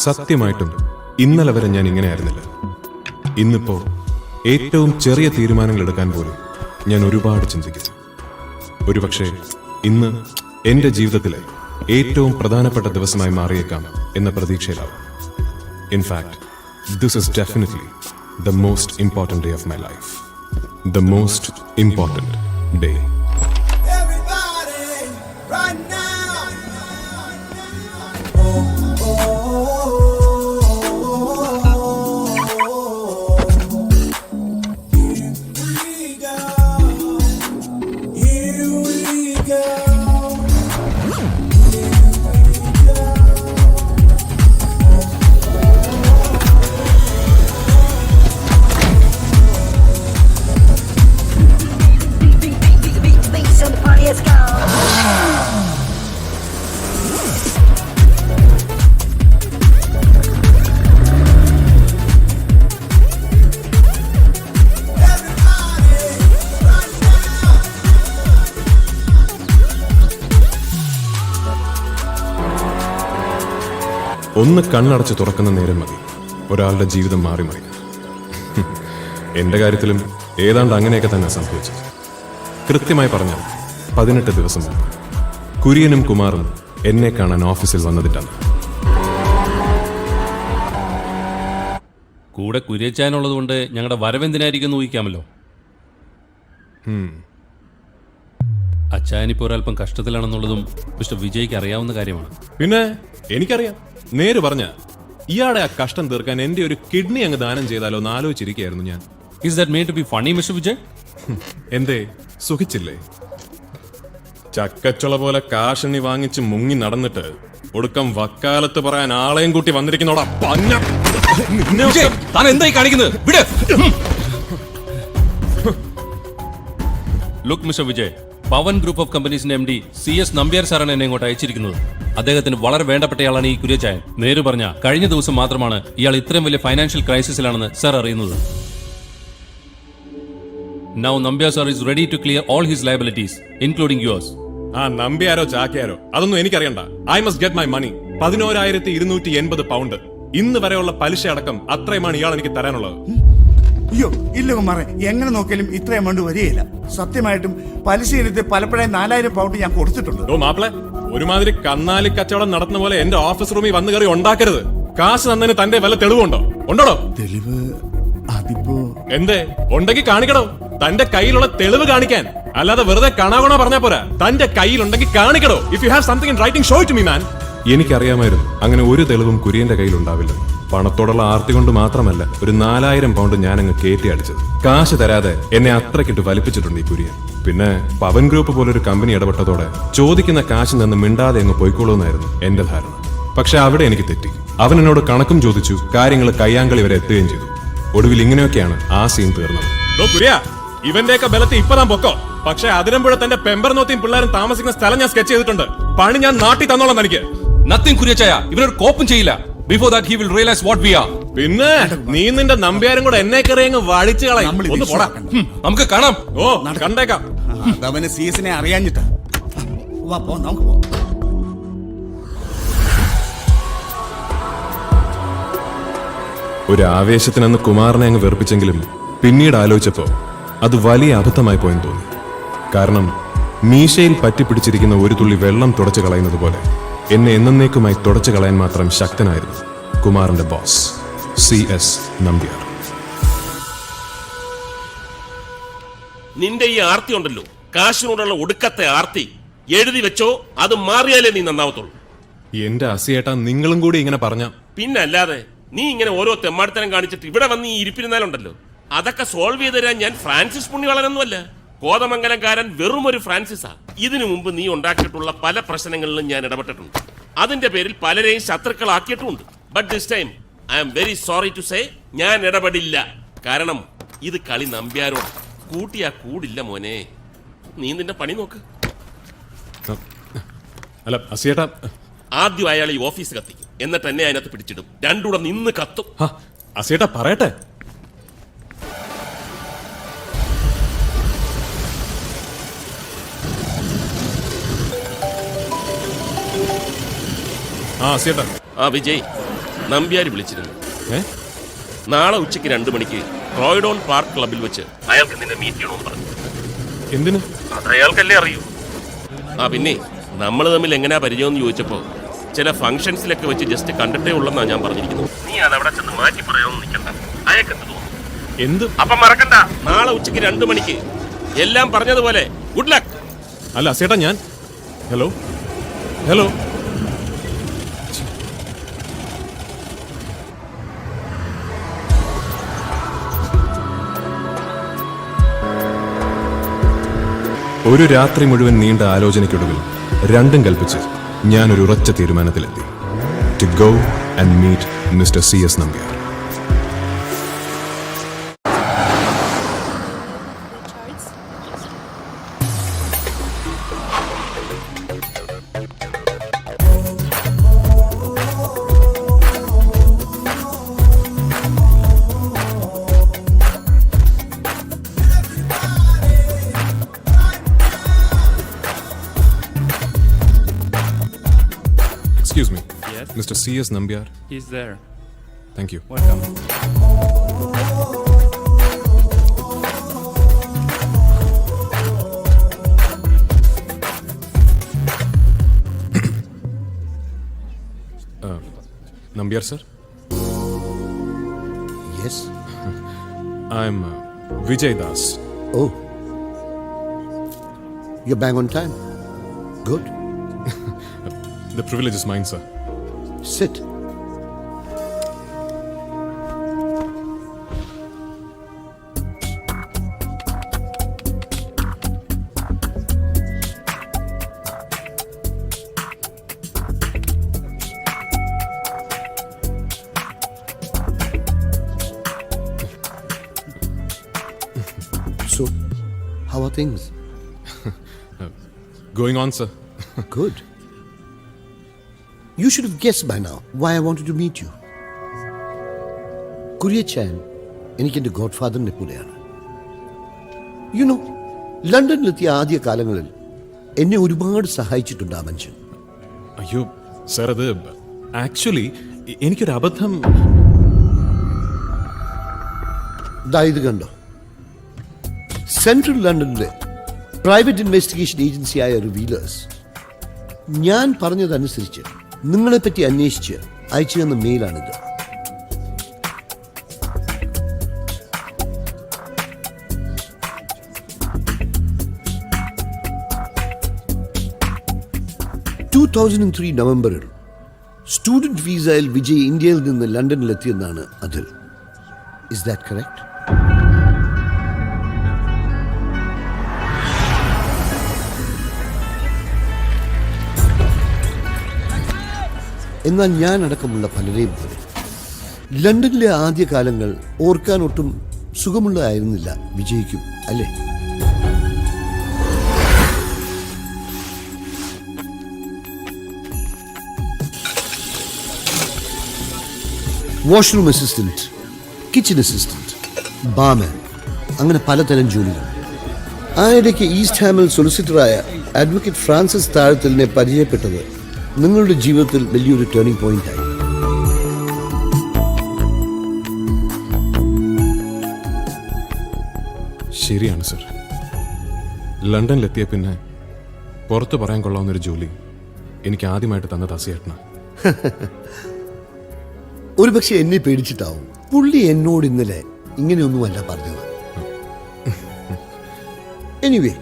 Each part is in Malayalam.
സത്യമായിട്ടും ഇന്നലെ വരെ ഞാൻ ഇങ്ങനെയായിരുന്നില്ല. ഇന്നിപ്പോ ഏറ്റവും ചെറിയ തീരുമാനങ്ങൾ എടുക്കാൻ പോലും ഞാൻ ഒരുപാട് ചിന്തിക്കുന്നു. ഒരുപക്ഷെ ഇന്ന് എന്റെ ജീവിതത്തിലെ ഏറ്റവും പ്രധാനപ്പെട്ട ദിവസമായി മാറിയേക്കാം എന്ന പ്രതീക്ഷയിലാവും. In fact this is definitely the most important day of my life. The most important day. Everybody, right now. Oh, oh, Here we go. Here we go. So the party has gone. ഒന്ന് കണ്ണടച്ച് തുറക്കുന്ന നേരം മതി ഒരാളുടെ ജീവിതം മാറി മറി. എന്റെ കാര്യത്തിലും ഏതാണ്ട് അങ്ങനെയൊക്കെ തന്നെ സംഭവിച്ചത്. കൃത്യമായി പറഞ്ഞാൽ 18 ദിവസം മുമ്പ് കുര്യനും കുമാറും എന്നെ കാണാൻ ഓഫീസിൽ വന്നതിട്ടാണ്. കൂടെ കുര്യച്ചാനുള്ളത് കൊണ്ട് ഞങ്ങളുടെ വരവെന്തിനായിരിക്കും ഊഹിക്കാമല്ലോ. അച്ചായനിപ്പോൾ ഒരല്പം കഷ്ടത്തിലാണെന്നുള്ളതും മിസ്റ്റർ വിജയ്ക്ക് അറിയാവുന്ന കാര്യമാണ്. പിന്നെ എനിക്കറിയാം. നേര് പറഞ്ഞ ഇയാളെ ആ കഷ്ടം തീർക്കാൻ എന്റെ ഒരു കിഡ്നി അങ്ങ് ദാനം ചെയ്താലോ എന്ന് ആലോചിച്ചിരിക്കുകയായിരുന്നു ഞാൻ. Is that made to be funny, Mr. Vijay? എന്തേ സുഖിച്ചില്ലേ? ചക്കച്ചുള പോലെ കാശണി വാങ്ങിച്ച് മുങ്ങി നടന്നിട്ട് ഒടുക്കം വക്കാലത്ത് പറയാൻ ആളെയും കൂട്ടി വന്നിരിക്കുന്നോടാ പന്ന. താൻ എന്തായി കാണിക്കുന്നത്? വിട്. Look mister Vijay, Pavan group of കമ്പനീസിന്റെ MD CS നമ്പ്യാർ സാറാണ് എന്നെ ഇങ്ങോട്ട് അയച്ചിരിക്കുന്നത്. അദ്ദേഹത്തിന് വളരെ വേണ്ടപ്പെട്ടയാളാണ് ഈ കുര്യച്ചായൻ. നേര് പറഞ്ഞ കഴിഞ്ഞ ദിവസം മാത്രമാണ് ഇയാൾ ഇത്രയും വലിയ ഫൈനാൻഷ്യൽ ക്രൈസിസിലാണെന്ന് സാർ അറിയുന്നത്. Now Nambiar sir is ready to clear all his liabilities, including yours. ആ നമ്പ്യാരോ ചാക്കയാരോ അതൊന്നും എനിക്കറിയണ്ട. I must get my money. 11,280 pound ഇന്ന് വരെയുള്ള പലിശ അടക്കം അത്രയുമാണ് ഇയാൾ എനിക്ക് തരാനുള്ളത്. അയ്യോ ഇല്ല കുമാറെ, എങ്ങനെ നോക്കിയാലും ഇത്ര എമൗണ്ട് വരികയില്ല. സത്യമായിട്ടും പലിശ ഇനത്തിൽ പലപ്പോഴായി 4,000 പൗണ്ട് ഞാൻ കൊടുത്തിട്ടുണ്ട്. ഓ മാപ്പിളെ, ഒരുമാതിരി കന്നാലി കച്ചവടം നടത്തുന്ന പോലെ എന്റെ ഓഫീസ് റൂമിൽ വന്നു കയറി ഉണ്ടാക്കരുത്. കാശ് തന്നതിന് തന്റെ വല്ല തെളിവുണ്ടോ? ഉണ്ടോ തെളിവ്? അതിപ്പോ എന്തേ ഉണ്ടെങ്കിൽ കാണിക്കണോ? തന്റെ കയ്യിലുള്ള തെളിവ് കാണിക്കാൻ, അല്ലാതെ വെറുതെ കാണാകണോ പറഞ്ഞാ പോരാ. തന്റെ കയ്യിലുണ്ടെങ്കിൽ കാണിക്കണോ. If you have something in writing show it to me man. എനിക്കറിയാമായിരുന്നു അങ്ങനെ ഒരു തെളിവും കുര്യന്റെ കയ്യിൽ ഉണ്ടാവില്ല. പണത്തോടുള്ള ആർത്തി കൊണ്ട് മാത്രമല്ല ഒരു 4,000 പൗണ്ട് ഞാൻ അങ്ങ് കയറ്റി അടിച്ചത്. കാശ് തരാതെ എന്നെ അത്രക്കിട്ട് വലിപ്പിച്ചിട്ടുണ്ട് ഈ കുര്യൻ. പിന്നെ പവൻ ഗ്രൂപ്പ് പോലൊരു കമ്പനി ഇടപെട്ടതോടെ ചോദിക്കുന്ന കാശിൽ നിന്ന് മിണ്ടാതെ അങ്ങ് പോയിക്കോളൂന്നായിരുന്നു എന്റെ ധാരണ. പക്ഷെ അവിടെ എനിക്ക് തെറ്റി. അവൻ എന്നോട് കണക്കും ചോദിച്ചു, കാര്യങ്ങൾ കയ്യാങ്കളി വരെ എത്തുകയും ചെയ്തു. ഒടുവിൽ ഇങ്ങനെയൊക്കെയാണ് ആ സീൻ തീർന്നത്. ഇവന്റെയൊക്കെ ബലത്തിൽ ഇപ്പൊ താൻ പൊക്കോ. പക്ഷെ അതിരമ്പുഴ തന്റെ പെമ്പർനോത്തിയും പിള്ളേരും താമസിക്കുന്ന സ്ഥലം ഞാൻ സ്കെച്ച് ചെയ്തിട്ടുണ്ട്. പണി ഞാൻ നാട്ടിൽ തന്നോളാം എനിക്ക്. നത്തിങ് കുര്യച്ചായ, ഇവനൊരു കോപ്പും ചെയ്യില്ല. Before that he will realize what we are. പിന്നെ നീ നിന്റെ നമ്പ്യാരും കൂടെ എന്നെ കയറി അങ്ങ് വളിച്ചു കളയും. ഒന്ന് പോടാ. നമുക്ക് കാണാം. ഓ കണ്ടേക്കാം. അതവന് സീസനെ അറിയാഞ്ഞിട്ടാ. വാ പോ, നമുക്ക് പോ. ഒരു ആവേശത്തിനന്ന് കുമാറിനെ അങ്ങ് വെറുപ്പിച്ചെങ്കിലും പിന്നീട് ആലോചിച്ചപ്പോ അത് വലിയ അബദ്ധമായി പോയെന്ന് തോന്നി. കാരണം മീശയിൽ പറ്റിപ്പിടിച്ചിരിക്കുന്ന ഒരു തുള്ളി വെള്ളം തുടച്ചു കളയുന്നത് പോലെ എന്നെ എന്നേക്കുമായി തുടച്ചു കളയാൻ മാത്രം ശക്തനായിരുന്നു കുമാറിന്റെ ബോസ് CS നമ്പ്യാർ. നിന്റെ ഈ ആർത്തി ഉണ്ടല്ലോ, കാശിനോടുള്ള ഒടുക്കത്തെ ആർത്തി, എഴുതി വെച്ചോ. അത് മാറിയാലേ നീ നന്നാവത്തുള്ളൂ. എന്റെ അസിയേട്ടാ, നിങ്ങളും കൂടി ഇങ്ങനെ പറഞ്ഞ പിന്നല്ലാതെ നീ ഇങ്ങനെ ഓരോ തെമ്മാടിത്തരം കാണിച്ചിട്ട് ഇവിടെ വന്ന് ഈ ഇരിപ്പിരുന്നാലുണ്ടല്ലോ, അതൊക്കെ സോൾവ് ചെയ്ത് തരാൻ ഞാൻ ഫ്രാൻസിസ് പുണ്യവാളനൊന്നുമല്ല. കോതമംഗലംകാരൻ വെറും ഒരു ഫ്രാൻസിസാ. ഇതിനു മുമ്പ് നീ ഉണ്ടാക്കിയിട്ടുള്ള പല പ്രശ്നങ്ങളിലും ഞാൻ ഇടപെട്ടിട്ടുണ്ട്. അതിന്റെ പേരിൽ പലരെയും ശത്രുക്കളാക്കിയിട്ടുമുണ്ട്. But this time I am very sorry to say, ഞാൻ ഇടപെടില്ല. കാരണം ഇത് കളി നമ്പ്യാരോട്. കൂട്ടിയാ കൂടില്ല മോനെ. നീ നിന്റെ പണി നോക്ക്. അല്ല അസിയേട്ടാ, ആദ്യം അയാൾ ഈ ഓഫീസ് കത്തിക്കും, എന്നിട്ട് എന്നെ അതിനകത്ത് പിടിച്ചിടും. രണ്ടുകൂടെ നിന്ന് കത്തും. അസിയേട്ടാ പറയട്ടെ. വിജയ്, നമ്പ്യാർ വിളിച്ചിരുന്നു. ഏ? നാളെ ഉച്ചയ്ക്ക് 2 മണിക്ക് റോയ്ഡോൺ പാർക്ക് ക്ലബിൽ വെച്ച് അയാൾക്ക് നിന്നെ മീറ്റ് ചെയ്യണമെന്ന് പറഞ്ഞു. എന്തിന്? അത് അയാൾക്കല്ലേ അറിയൂ. പിന്നെ നമ്മൾ തമ്മിൽ എങ്ങനെയാ പരിചയം എന്ന് ചോദിച്ചപ്പോ ചില ഫംഗ്ഷൻസിലൊക്കെ വെച്ച് ജസ്റ്റ് കണ്ടിട്ടേ ഉള്ളെന്നാ ഞാൻ പറഞ്ഞിരിക്കുന്നത്. നീ അത് അവിടെ ചെന്ന് മാറ്റി പറയാമെന്ന് നിൽക്കണ്ട. അയാൾക്ക് എന്ത് തോന്നുന്നു? എന്ത്? അപ്പം മറക്കണ്ട, നാളെ ഉച്ചയ്ക്ക് 2 മണിക്ക് എല്ലാം പറഞ്ഞതുപോലെ. Good luck. അല്ല ചേട്ടാ, ഞാൻ ഹലോ ഹലോ ഒരു രാത്രി മുഴുവൻ നീണ്ട ആലോചനയ്ക്കൊടുവിൽ രണ്ടും കൽപ്പിച്ച് ഞാനൊരു ഉറച്ച തീരുമാനത്തിലെത്തി. To go and meet mister CS Nambiar. Excuse me. Yes? Mr. CS Nambiar. He's there. Thank you. Welcome. Nambiar sir. Yes? I'm Vijay Das. Oh. You're bang on time. Good. The privilege is mine, sir. Sit. So, how are things? Going on, sir. Good. You should have guessed by now why I wanted to meet you. കുര്യച്ചാൻ എനിക്ക് എൻ്റെ ഗോഡ് ഫാദറിനെ പോലെയാണ്. യുനോ, ലണ്ടനിലെത്തിയ ആദ്യ കാലങ്ങളിൽ എന്നെ ഒരുപാട് സഹായിച്ചിട്ടുണ്ട് ആ മനുഷ്യൻ. അയ്യോ സർ, അത് ആക്ച്വലി എനിക്കൊരു അബദ്ധം. ഇത് കണ്ടോ, സെൻട്രൽ ലണ്ടനിലെ പ്രൈവറ്റ് ഇൻവെസ്റ്റിഗേഷൻ ഏജൻസിയായ റിവീലേഴ്സ് ഞാൻ പറഞ്ഞതനുസരിച്ച് നിങ്ങളെപ്പറ്റി അന്വേഷിച്ച് അയച്ചു തന്ന മെയിലാണിത്. നവംബറിൽ സ്റ്റുഡന്റ് വിസയിൽ വിജയ് ഇന്ത്യയിൽ നിന്ന് ലണ്ടനിലെത്തിയെന്നാണ് അതിൽ. Is that correct? എന്നാൽ ഞാൻ അടക്കമുള്ള പലരെയും പോലെ ലണ്ടനിലെ ആദ്യകാലങ്ങൾ ഓർക്കാൻ ഒട്ടും സുഖമുള്ളതായിരുന്നില്ല വിജയിക്കും, അല്ലേ? Washroom assistant, kitchen assistant, barman, അങ്ങനെ പലതരം ജോലികൾ. ആ ഇടയ്ക്ക് ഈസ്റ്റ് ഹാമിൽ സൊളിസിറ്ററായ അഡ്വക്കേറ്റ് ഫ്രാൻസിസ് താഴത്തലിനെ പരിചയപ്പെട്ടത് നിങ്ങളുടെ ജീവിതത്തിൽ വലിയൊരു ടേണിംഗ് പോയിന്റ് ആയി. ശരിയാണ് സർ. ലണ്ടനിലെത്തിയ പിന്നെ പുറത്ത് പറയാൻ കൊള്ളാവുന്നൊരു ജോലി എനിക്ക് ആദ്യമായിട്ട് തന്നത് അസിയേട്ടന. ഒരുപക്ഷെ എന്നെ പേടിച്ചിട്ടാവും പുള്ളി എന്നോട് ഇന്നലെ ഇങ്ങനെയൊന്നുമല്ല പറഞ്ഞത്. എനിവേ,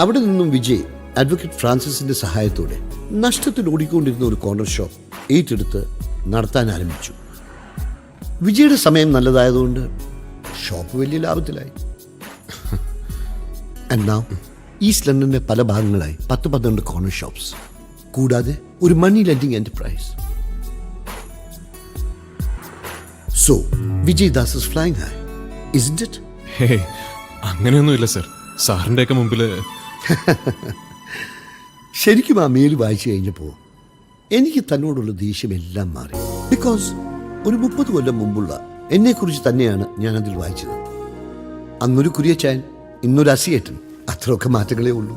അവിടെ നിന്നും വിജയ് അഡ്വക്കേറ്റ് ഫ്രാൻസിസിന്റെ സഹായത്തോടെ നഷ്ടത്തിൽ ഓടിക്കൊണ്ടിരുന്ന ഒരു കോർണർ ഷോപ്പ് ഏറ്റെടുത്ത് നടത്താൻ ആരംഭിച്ചു. വിജയുടെ സമയം നല്ലതായതുകൊണ്ട് ഷോപ്പ് വലിയ ലാഭത്തിലായി. ആൻഡ് നൗ ഈസ്റ്റ് ലണ്ടനിലെ പല ഭാഗങ്ങളായി 10-12 കോർണർ ഷോപ്സ്, കൂടാതെ ഒരു money lending enterprise. So Vijay Das is flying high, isn't it? ഹേ, അങ്ങനെയൊന്നുമില്ല സർ. സാറിൻ്റെയൊക്കെ മുമ്പിൽ ശരിക്കും ആ മെയിൽ വായിച്ചു കഴിഞ്ഞപ്പോൾ എനിക്ക് തന്നോടുള്ള ദേഷ്യമെല്ലാം മാറി. ബിക്കോസ് ഒരു 30 കൊല്ലം മുമ്പുള്ള എന്നെക്കുറിച്ച് തന്നെയാണ് ഞാൻ അതിൽ വായിച്ചത്. അന്നൊരു കുര്യച്ചാൻ, ഇന്നൊരു അസിയേട്ടൻ, അത്രയൊക്കെ മാറ്റങ്ങളേ ഉള്ളൂ.